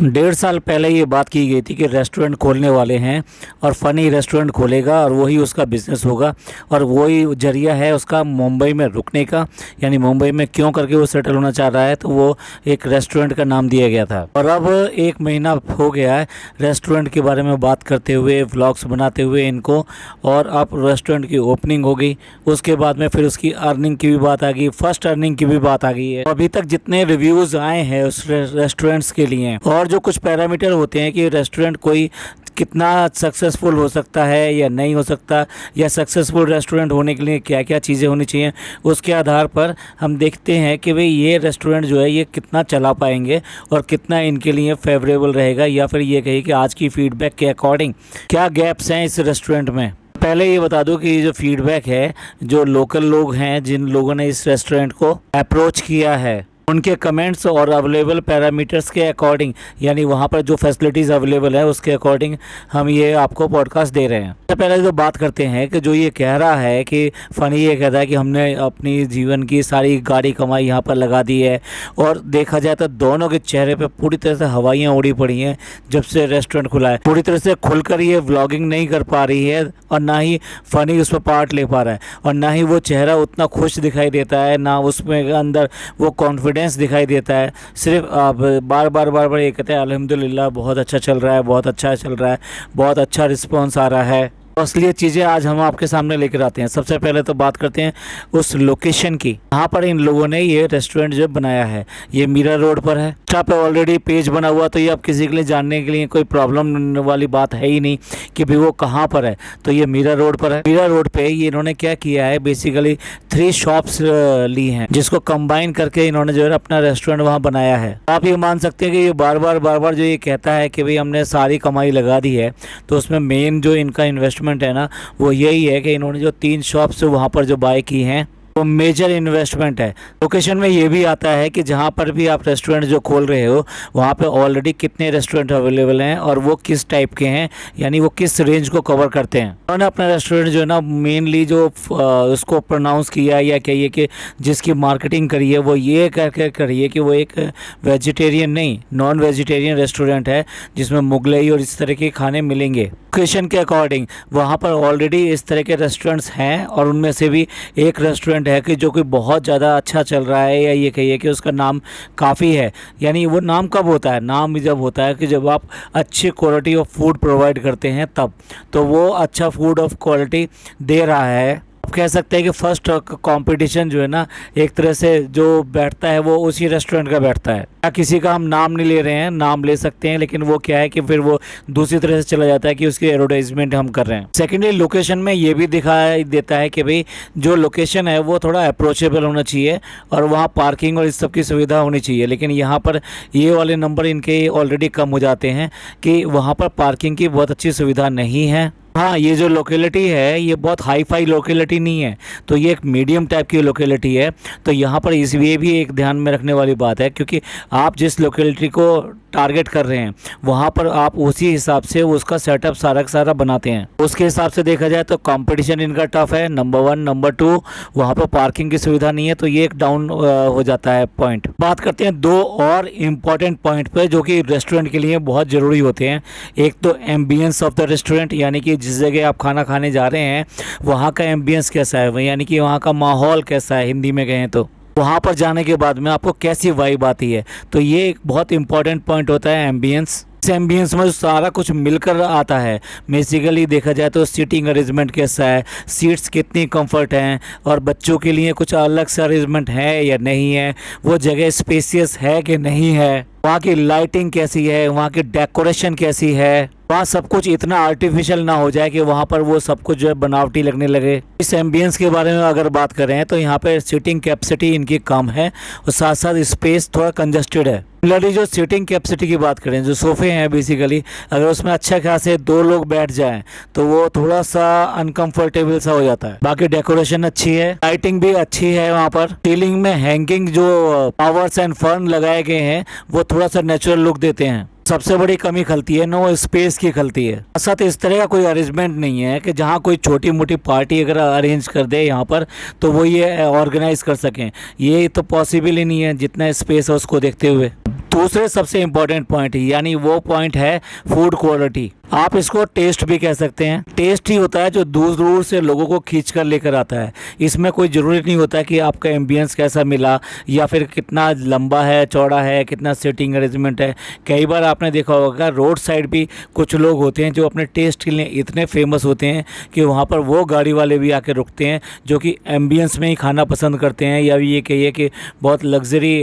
1.5 साल पहले ये बात की गई थी कि रेस्टोरेंट खोलने वाले हैं और फ़नी रेस्टोरेंट खोलेगा और वही उसका बिज़नेस होगा और वही जरिया है उसका मुंबई में रुकने का। यानी मुंबई में क्यों करके वो सेटल होना चाह रहा है, तो वो एक रेस्टोरेंट का नाम दिया गया था। और अब 1 महीना हो गया है रेस्टोरेंट के बारे में बात करते हुए, व्लॉग्स बनाते हुए इनको, और अब रेस्टोरेंट की ओपनिंग हो गई। उसके बाद में फिर उसकी अर्निंग की भी बात आ गई, फर्स्ट अर्निंग की भी बात आ गई है। अभी तक जितने रिव्यूज़ आए हैं उस रेस्टोरेंट्स के लिए, और जो कुछ पैरामीटर होते हैं कि रेस्टोरेंट कोई कितना सक्सेसफुल हो सकता है या नहीं हो सकता, या सक्सेसफुल रेस्टोरेंट होने के लिए क्या क्या चीज़ें होनी चाहिए, उसके आधार पर हम देखते हैं कि भाई ये रेस्टोरेंट जो है ये कितना चला पाएंगे और कितना इनके लिए फेवरेबल रहेगा, या फिर ये कहिए कि आज की फीडबैक के अकॉर्डिंग क्या गैप्स हैं इस रेस्टोरेंट में। पहले ये बता दूं कि ये जो फीडबैक है, जो लोकल लोग हैं, जिन लोगों ने इस रेस्टोरेंट को अप्रोच किया है, उनके कमेंट्स और अवेलेबल पैरामीटर्स के अकॉर्डिंग, यानी वहाँ पर जो फैसिलिटीज़ अवेलेबल है उसके अकॉर्डिंग हम ये आपको पॉडकास्ट दे रहे हैं। सबसे पहले जो बात करते हैं कि जो ये कह रहा है कि फ़नी ये कहता है कि हमने अपनी जीवन की सारी गाड़ी कमाई यहाँ पर लगा दी है, और देखा जाए तो दोनों के चेहरे पे पूरी तरह से हवाइयाँ उड़ी पड़ी हैं जब से रेस्टोरेंट खुला है। पूरी तरह से खुलकर ये व्लॉगिंग नहीं कर पा रही है, और ना ही फ़नी उस पर पार्ट ले पा रहा है, और ना ही वो चेहरा उतना खुश दिखाई देता है, ना उसमें अंदर वो कॉन्फिडेंस दिखाई देता है। सिर्फ आप बार बार ये कहते हैं अल्हम्दुलिल्लाह बहुत अच्छा चल रहा है, बहुत अच्छा चल रहा है, बहुत अच्छा रिस्पॉन्स आ रहा है। असलियत चीज़ें आज हम आपके सामने लेकर आते हैं। सबसे पहले तो बात करते हैं उस लोकेशन की, जहाँ पर इन लोगों ने ये रेस्टोरेंट जो बनाया है। ये मीरा रोड पर है। इंस्टा पे ऑलरेडी पेज बना हुआ, तो ये अब किसी के लिए जानने के लिए कोई प्रॉब्लम वाली बात है ही नहीं कि भाई वो कहाँ पर है। तो ये मीरा रोड पर है। मीरा रोड पे ये इन्होंने क्या किया है, बेसिकली 3 शॉप्स ली हैं, जिसको कंबाइन करके इन्होंने जो है अपना रेस्टोरेंट वहाँ बनाया है। आप ये मान सकते हैं कि ये बार बार जो ये कहता है कि भाई हमने सारी कमाई लगा दी है, तो उसमें मेन जो इनका इन्वेस्टमेंट है ना, वो यही है कि इन्होंने जो 3 शॉप्स वहाँ पर जो बाय की हैं, वो मेजर इन्वेस्टमेंट है। लोकेशन में ये भी आता है कि जहाँ पर भी आप रेस्टोरेंट जो खोल रहे हो, वहाँ पे ऑलरेडी कितने रेस्टोरेंट अवेलेबल हैं और वो किस टाइप के हैं, यानी वो किस रेंज को कवर करते हैं। उन्होंने अपना रेस्टोरेंट जो है ना, मेनली जो उसको प्रोनाउंस किया या कहिए कि जिसकी मार्केटिंग करी है, वो ये करके करी है कि वो एक वेजिटेरियन नहीं, नॉन वेजिटेरियन रेस्टोरेंट है, जिसमें मुगलई और इस तरह के खाने मिलेंगे। लोकेशन के अकॉर्डिंग वहाँ पर ऑलरेडी इस तरह के रेस्टोरेंट्स हैं, और उनमें से भी एक रेस्टोरेंट है कि जो कि बहुत ज़्यादा अच्छा चल रहा है, या ये कहिए कि उसका नाम काफ़ी है। यानी वो नाम कब होता है, नाम जब होता है कि जब आप अच्छी क्वालिटी ऑफ फूड प्रोवाइड करते हैं तब, तो वो अच्छा फूड ऑफ क्वालिटी दे रहा है। आप कह सकते हैं कि फर्स्ट कंपटीशन जो है ना, एक तरह से जो बैठता है वो उसी रेस्टोरेंट का बैठता है। या किसी का हम नाम नहीं ले रहे हैं, नाम ले सकते हैं, लेकिन वो क्या है कि फिर वो दूसरी तरह से चला जाता है कि उसकी एडवर्टाइजमेंट हम कर रहे हैं। सेकेंडली लोकेशन में ये भी दिखाई देता है कि भाई जो लोकेशन है वो थोड़ा अप्रोचेबल होना चाहिए, और वहाँ पार्किंग और इस सब की सुविधा होनी चाहिए। लेकिन यहाँ पर ये वाले नंबर इनके ऑलरेडी कम हो जाते हैं कि वहाँ पर पार्किंग की बहुत अच्छी सुविधा नहीं है। हाँ, ये जो लोकेलिटी है ये बहुत हाई फाई लोकेलिटी नहीं है, तो ये एक मीडियम टाइप की लोकेलिटी है। तो यहाँ पर इसलिए भी एक ध्यान में रखने वाली बात है, क्योंकि आप जिस लोकेलिटी को टारगेट कर रहे हैं वहाँ पर आप उसी हिसाब से उसका सेटअप सारा का सारा बनाते हैं। उसके हिसाब से देखा जाए तो कंपटीशन इनका टफ है, नंबर 1। नंबर 2, वहाँ पर पार्किंग की सुविधा नहीं है, तो ये एक डाउन हो जाता है पॉइंट। बात करते हैं 2 और इम्पॉर्टेंट पॉइंट पे जो कि रेस्टोरेंट के लिए बहुत ज़रूरी होते हैं। एक तो एम्बियंस ऑफ द रेस्टोरेंट, यानी कि जिस जगह आप खाना खाने जा रहे हैं वहाँ का एम्बियंस कैसा है, यानी कि वहाँ का माहौल कैसा है, हिंदी में कहें तो वहाँ पर जाने के बाद में आपको कैसी वाइब आती है। तो ये एक बहुत इंपॉर्टेंट पॉइंट होता है एम्बियंस। इस एम्बियंस में सारा कुछ मिलकर आता है। बेसिकली देखा जाए तो सीटिंग अरेंजमेंट कैसा है, सीट्स कितनी कंफर्ट हैं, और बच्चों के लिए कुछ अलग से अरेंजमेंट है या नहीं है, वो जगह स्पेसियस है कि नहीं है, वहाँ की लाइटिंग कैसी है, वहाँ की डेकोरेशन कैसी है, वहाँ सब कुछ इतना आर्टिफिशियल ना हो जाए कि वहाँ पर वो सब कुछ जो है बनावटी लगने लगे। इस एम्बियंस के बारे में अगर बात करें तो यहाँ पे सीटिंग कैपेसिटी इनकी कम है, और साथ साथ स्पेस थोड़ा कंजस्टेड है। सिमिलरली जो सीटिंग कैपेसिटी की बात करें, जो सोफे हैं बेसिकली, अगर उसमें अच्छे खासे 2 लोग बैठ जाएं तो वो थोड़ा सा अनकंफर्टेबल सा हो जाता है। बाकी डेकोरेशन अच्छी है, लाइटिंग भी अच्छी है। वहाँ पर सीलिंग में हैंगिंग जो फ्लावर्स एंड फर्न लगाए गए हैं वो थोड़ा सा नेचुरल लुक देते हैं। सबसे बड़ी कमी खलती है नो स्पेस की खलती है। साथ इस तरह का कोई अरेंजमेंट नहीं है कि जहाँ कोई छोटी मोटी पार्टी अगर अरेंज कर दे यहाँ पर तो वो ये ऑर्गेनाइज कर सकें। ये तो पॉसिबल ही नहीं है जितना स्पेस है उसको देखते हुए। दूसरे सबसे इम्पोर्टेंट पॉइंट यानी वो पॉइंट है फूड क्वालिटी। आप इसको टेस्ट भी कह सकते हैं। टेस्ट ही होता है जो दूर दूर से लोगों को खींच कर लेकर आता है। इसमें कोई ज़रूरी नहीं होता है कि आपका एम्बियंस कैसा मिला या फिर कितना लंबा है, चौड़ा है, कितना सीटिंग अरेंजमेंट है। कई बार आपने देखा होगा रोड साइड भी कुछ लोग होते हैं जो अपने टेस्ट के लिए इतने फेमस होते हैं कि वहाँ पर वो गाड़ी वाले भी आके रुकते हैं जो कि एम्बियंस में ही खाना पसंद करते हैं, या ये कहिए कि बहुत लग्जरी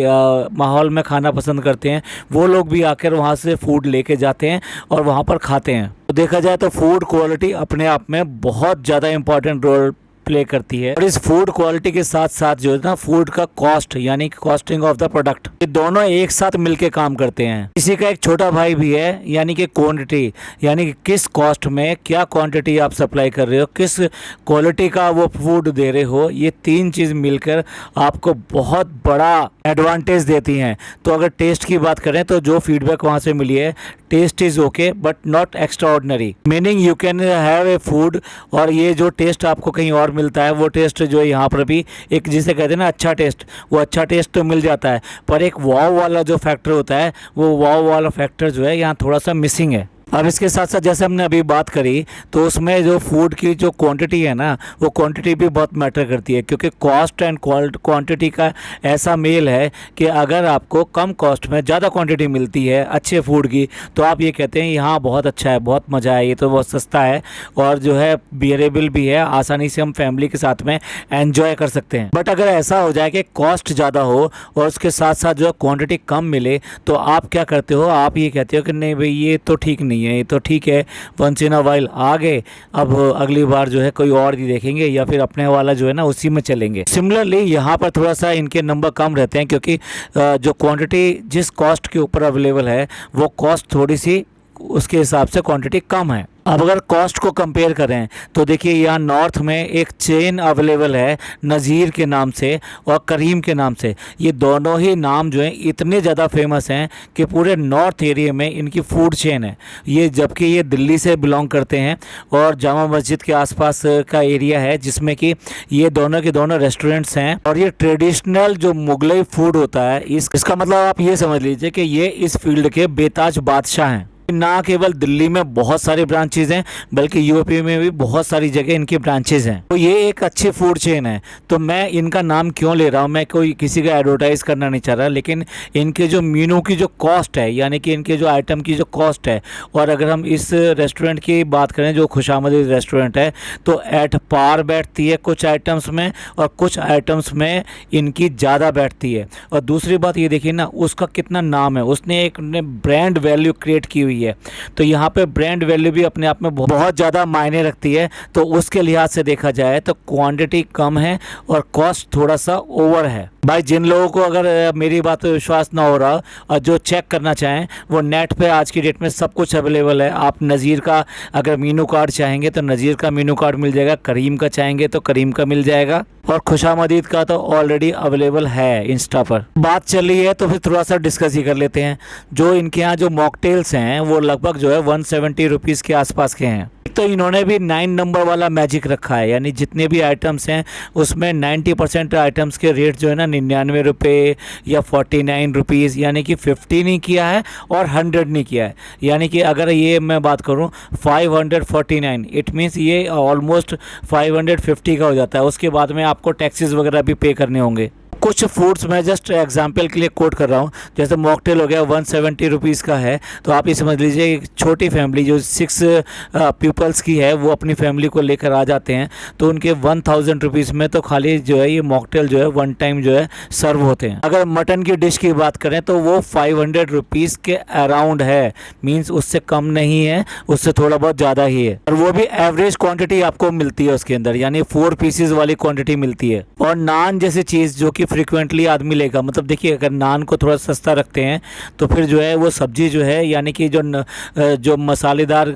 माहौल में खाना पसंद करते हैं। वो लोग भी आकर वहाँ से फूड लेके जाते हैं और वहाँ पर खाते हैं। तो देखा जाए तो फूड क्वालिटी अपने आप में बहुत ज़्यादा इम्पॉर्टेंट रोल प्ले करती है। और इस फूड क्वालिटी के साथ साथ जो है ना फूड का कॉस्ट यानी कॉस्टिंग ऑफ द प्रोडक्ट, ये दोनों एक साथ मिलके काम करते हैं। इसी का एक छोटा भाई भी है यानी कि क्वांटिटी, यानी कि किस कॉस्ट में क्या क्वांटिटी आप सप्लाई कर रहे हो, किस क्वालिटी का वो फूड दे रहे हो। ये तीन चीज़ मिलकर आपको बहुत बड़ा एडवांटेज देती हैं। तो अगर टेस्ट की बात करें तो जो फीडबैक वहाँ से मिली है, taste is okay but not extraordinary, meaning you can have a food, और ये जो टेस्ट आपको कहीं और मिलता है वो टेस्ट जो है यहाँ पर भी एक जिसे कहते हैं ना अच्छा टेस्ट, वो अच्छा टेस्ट तो मिल जाता है, पर एक वाव वाला जो फैक्टर होता है वो वाव वाला फैक्टर जो है यहाँ थोड़ा सा मिसिंग है। अब इसके साथ साथ जैसे हमने अभी बात करी तो उसमें जो फूड की जो क्वांटिटी है ना वो क्वांटिटी भी बहुत मैटर करती है, क्योंकि कॉस्ट एंड क्वांटिटी का ऐसा मेल है कि अगर आपको कम कॉस्ट में ज़्यादा क्वांटिटी मिलती है अच्छे फूड की तो आप ये कहते हैं यहाँ बहुत अच्छा है, बहुत मज़ा है, ये तो बहुत सस्ता है और जो है बियरेबल भी है, आसानी से हम फैमिली के साथ में एंजॉय कर सकते हैं। बट अगर ऐसा हो जाए कि कॉस्ट ज़्यादा हो और उसके साथ साथ जो क्वान्टिटी कम मिले तो आप क्या करते हो, आप ये कहते हो कि नहीं भाई ये तो ठीक नहीं है, ये तो ठीक है वंस इन अ वाइल आ गए, अब अगली बार जो है कोई और ही देखेंगे या फिर अपने वाला जो है ना उसी में चलेंगे। सिमिलरली यहाँ पर थोड़ा सा इनके नंबर कम रहते हैं क्योंकि जो क्वांटिटी जिस कॉस्ट के ऊपर अवेलेबल है वो कॉस्ट थोड़ी सी उसके हिसाब से क्वांटिटी कम है। अब अगर कॉस्ट को कंपेयर करें तो देखिए यहाँ नॉर्थ में एक चेन अवेलेबल है नज़ीर के नाम से और करीम के नाम से। ये दोनों ही नाम जो हैं इतने ज़्यादा फेमस हैं कि पूरे नॉर्थ एरिया में इनकी फूड चेन है ये, जबकि ये दिल्ली से बिलोंग करते हैं और जामा मस्जिद के आसपास का एरिया है जिसमें कि ये दोनों के दोनों रेस्टोरेंट्स हैं। और ये ट्रेडिशनल जो मुगलई फूड होता है इसका मतलब आप ये समझ लीजिए कि ये इस फील्ड के बेताज बादशाह हैं। ना केवल दिल्ली में बहुत सारी ब्रांचेज हैं बल्कि यूपी में भी बहुत सारी जगह इनकी ब्रांचेज हैं। तो ये एक अच्छी फूड चेन है। तो मैं इनका नाम क्यों ले रहा हूँ, मैं कोई किसी का एडवर्टाइज करना नहीं चाह रहा, लेकिन इनके जो मेनू की जो कॉस्ट है यानी कि इनके जो आइटम की जो कॉस्ट है, और अगर हम इस रेस्टोरेंट की बात करें जो खुशामदीद रेस्टोरेंट है तो एट पार बैठती है कुछ आइटम्स में और कुछ आइटम्स में इनकी ज़्यादा बैठती है। और दूसरी बात ये देखिए ना उसका कितना नाम है, उसने एक ब्रांड वैल्यू क्रिएट की हुई है। तो यहाँ पे ब्रांड वैल्यू भी अपने आप में बहुत ज़्यादा मायने रखती है। तो उसके लिहाज से देखा जाए तो क्वांटिटी कम है और कॉस्ट थोड़ा सा ओवर है। भाई जिन लोगों को अगर मेरी बात पे विश्वास ना हो रहा और जो चेक करना चाहें वो नेट पे आज की डेट में सब कुछ अवेलेबल है। आप नज़ीर का अगर मीनू कार्ड चाहेंगे तो नज़ीर का मीनू कार्ड मिल जाएगा, करीम का चाहेंगे तो करीम का मिल जाएगा और खुशामदीद का तो ऑलरेडी अवेलेबल है इंस्टा पर। बात चल रही है तो फिर थोड़ा सा डिस्कस ही कर लेते हैं। जो इनके यहाँ जो मॉकटेल्स हैं वो लगभग जो है 170 रुपीज़ के आसपास के हैं। तो इन्होंने भी 9 नंबर वाला मैजिक रखा है, यानी जितने भी आइटम्स हैं उसमें 90% आइटम्स के रेट जो है ना 99 रुपये या 49 रुपीज़, यानी कि 50 नहीं किया है और 100 नहीं किया है। यानी कि अगर ये मैं बात करूं 549, इट मीन्स ये ऑलमोस्ट 550 का हो जाता है। उसके बाद में आपको टैक्सेस वगैरह भी पे करने होंगे। कुछ फूड्स मैं जस्ट एग्जांपल के लिए कोट कर रहा हूँ, जैसे मॉकटेल हो गया 170 रुपीज़ का है। तो आप ये समझ लीजिए एक छोटी फैमिली जो 6 पीपल्स की है वो अपनी फैमिली को लेकर आ जाते हैं तो उनके 1000 रुपीज़ में तो खाली जो है ये मॉकटेल जो है वन टाइम जो है सर्व होते हैं। अगर मटन की डिश की बात करें तो वो 500 रुपीज़ के अराउंड है, मीन्स उससे कम नहीं है, उससे थोड़ा बहुत ज़्यादा ही है। और वो भी एवरेज क्वान्टिटी आपको मिलती है उसके अंदर, यानी 4 पीसेज वाली क्वान्टिटी मिलती है। और नान जैसी चीज़ जो कि फ्रीक्वेंटली आदमी लेगा, मतलब देखिए अगर नान को थोड़ा सस्ता रखते हैं तो फिर जो है वो सब्जी जो है यानी कि जो मसालेदार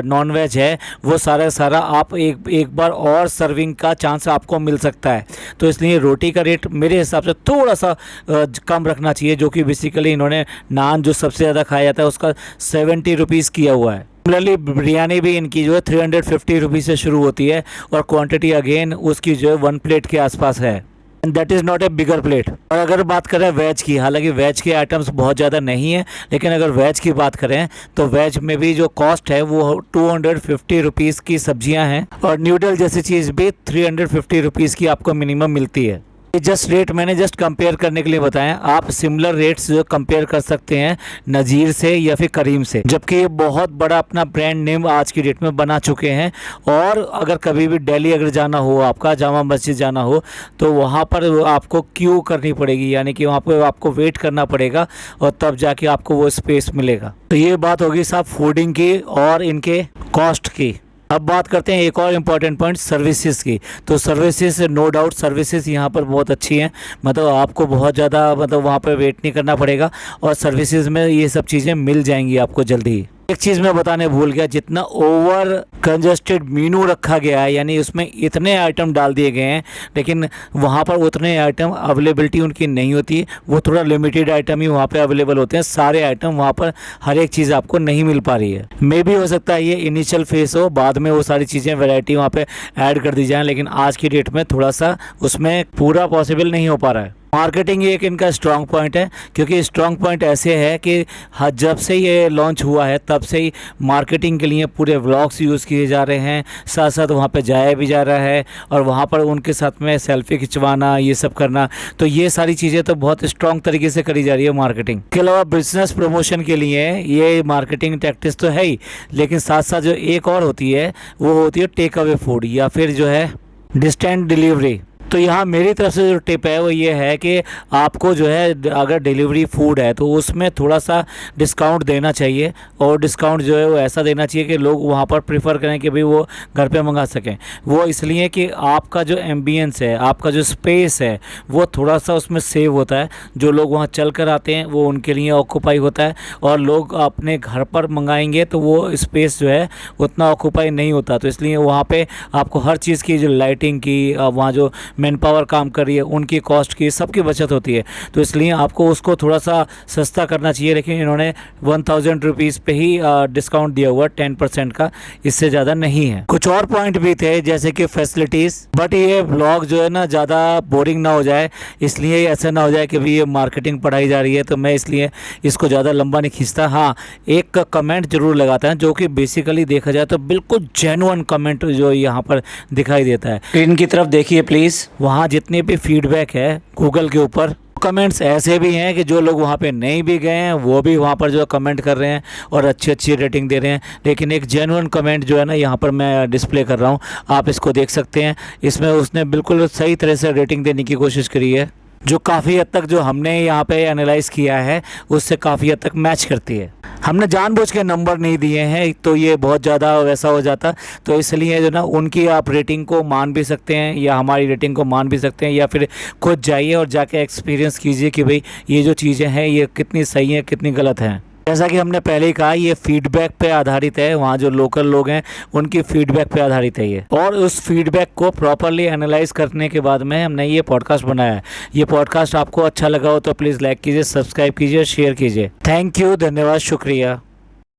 नॉन वेज है वो सारा आप एक बार और सर्विंग का चांस आपको मिल सकता है। तो इसलिए रोटी का रेट मेरे हिसाब से थोड़ा सा कम रखना चाहिए, जो कि बेसिकली इन्होंने नान जो सबसे ज़्यादा खाया जाता है उसका 70 रुपीज़ किया हुआ है। सिमिलरली बिरयानी भी इनकी जो है 350 रुपीज़ से शुरू होती है और क्वांटिटी अगेन उसकी जो है 1 प्लेट के आसपास है। And that is not a bigger plate. और अगर बात करें वेज की, हालांकि वेज के आइटम्स बहुत ज़्यादा नहीं है, लेकिन अगर वेज की बात करें तो वेज में भी जो कॉस्ट है वो 250 रुपीज़ की सब्जियां हैं, और न्यूडल जैसी चीज़ भी 350 रुपीज़ की आपको मिनिमम मिलती है। ये जस्ट रेट मैंने जस्ट कंपेयर करने के लिए बताया, आप सिमिलर रेट्स जो कंपेयर कर सकते हैं नज़ीर से या फिर करीम से, जबकि ये बहुत बड़ा अपना ब्रांड नेम आज की डेट में बना चुके हैं। और अगर कभी भी दिल्ली अगर जाना हो, आपका जामा मस्जिद जाना हो, तो वहाँ पर आपको क्यू करनी पड़ेगी, यानी कि वहाँ पर आपको वेट करना पड़ेगा और तब जाके आपको वो स्पेस मिलेगा। तो ये बात होगी साहब फूडिंग की और इनके कॉस्ट की। अब बात करते हैं एक और इम्पॉर्टेंट पॉइंट, सर्विसेज की। तो सर्विसेज नो डाउट सर्विसेज यहाँ पर बहुत अच्छी हैं, मतलब आपको बहुत ज़्यादा मतलब वहाँ पर वेट नहीं करना पड़ेगा, और सर्विसेज में ये सब चीज़ें मिल जाएंगी आपको जल्दी ही। एक चीज़ मैं बताने भूल गया, जितना ओवर कंजस्टेड मेनू रखा गया है, यानी उसमें इतने आइटम डाल दिए गए हैं, लेकिन वहाँ पर उतने आइटम अवेलेबिलिटी उनकी नहीं होती, वो थोड़ा लिमिटेड आइटम ही वहाँ पे अवेलेबल होते हैं। सारे आइटम वहाँ पर हर एक चीज़ आपको नहीं मिल पा रही है। मे भी हो सकता है ये इनिशियल फेस हो, बाद में वो सारी चीज़ें वैरायटी वहाँ पे ऐड कर दी जाएँ, लेकिन आज की डेट में थोड़ा सा उसमें पूरा पॉसिबल नहीं हो पा रहा है। मार्केटिंग एक इनका स्ट्रॉन्ग पॉइंट है, क्योंकि स्ट्रॉन्ग पॉइंट ऐसे है कि जब से ये लॉन्च हुआ है तब से ही मार्केटिंग के लिए पूरे व्लॉग्स यूज़ किए जा रहे हैं, साथ साथ वहाँ पे जाया भी जा रहा है, और वहाँ पर उनके साथ में सेल्फी खिंचवाना, ये सब करना, तो ये सारी चीज़ें तो बहुत स्ट्रॉन्ग तरीके से करी जा रही है मार्केटिंग के अलावा। बिजनेस प्रमोशन के लिए ये मार्केटिंग टैक्टिक्स तो है ही, लेकिन साथ साथ जो एक और होती है वो होती है टेक अवे फूड, या फिर जो है डिस्टेंट डिलीवरी। तो यहाँ मेरी तरफ से जो टिप है वो ये है कि आपको जो है अगर डिलीवरी फूड है तो उसमें थोड़ा सा डिस्काउंट देना चाहिए, और डिस्काउंट जो है वो ऐसा देना चाहिए कि लोग वहाँ पर प्रेफर करें कि भाई वो घर पे मंगा सकें। वो इसलिए कि आपका जो एम्बियंस है, आपका जो स्पेस है, वो थोड़ा सा उसमें सेव होता है। जो लोग वहाँ चल कर आते हैं वो उनके लिए ऑक्यूपाई होता है, और लोग अपने घर पर मंगाएंगे तो वो स्पेस जो है उतना ऑक्यूपाई नहीं होता। तो इसलिए वहाँ पर आपको हर चीज़ की, जो लाइटिंग की, वहाँ जो मैन पावर काम कर रही है, उनकी कॉस्ट की, सबकी बचत होती है। तो इसलिए आपको उसको थोड़ा सा सस्ता करना चाहिए, लेकिन इन्होंने 1000 रुपीज़ पे ही डिस्काउंट दिया हुआ 10% का, इससे ज़्यादा नहीं है। कुछ और पॉइंट भी थे जैसे कि फैसिलिटीज़, बट ये ब्लॉग जो है ना ज़्यादा बोरिंग ना हो जाए, इसलिए ऐसा ना हो जाए कि भाई ये मार्केटिंग पढ़ाई जा रही है, तो मैं इसलिए इसको ज़्यादा लंबा नहीं खींचता। हाँ, एक कमेंट जरूर लगाता है जो कि बेसिकली देखा जाए तो बिल्कुल जेन्युइन कमेंट जो यहाँ पर दिखाई देता है। स्क्रीन की तरफ देखिए प्लीज़, वहाँ जितने भी फीडबैक है गूगल के ऊपर, कमेंट्स ऐसे भी हैं कि जो लोग वहाँ पे नहीं भी गए हैं वो भी वहाँ पर जो कमेंट कर रहे हैं और अच्छी अच्छी रेटिंग दे रहे हैं। लेकिन एक जेन्युइन कमेंट जो है ना यहाँ पर मैं डिस्प्ले कर रहा हूँ, आप इसको देख सकते हैं। इसमें उसने बिल्कुल सही तरह से रेटिंग देने की कोशिश करी है, जो काफ़ी हद तक जो हमने यहाँ पे एनालाइज किया है उससे काफ़ी हद तक मैच करती है। हमने जानबूझ के नंबर नहीं दिए हैं तो ये बहुत ज़्यादा वैसा हो जाता, तो इसलिए जो ना उनकी आप रेटिंग को मान भी सकते हैं या हमारी रेटिंग को मान भी सकते हैं, या फिर खुद जाइए और जाके एक्सपीरियंस कीजिए कि भाई ये जो चीज़ें हैं ये कितनी सही हैं कितनी गलत हैं। जैसा कि हमने पहले ही कहा, ये फीडबैक पे आधारित है, वहाँ जो लोकल लोग हैं उनकी फीडबैक पे आधारित है ये, और उस फीडबैक को प्रॉपरली एनालाइज करने के बाद में हमने ये पॉडकास्ट बनाया है। ये पॉडकास्ट आपको अच्छा लगा हो तो प्लीज़ लाइक कीजिए, सब्सक्राइब कीजिए, शेयर कीजिए। थैंक यू, धन्यवाद, शुक्रिया।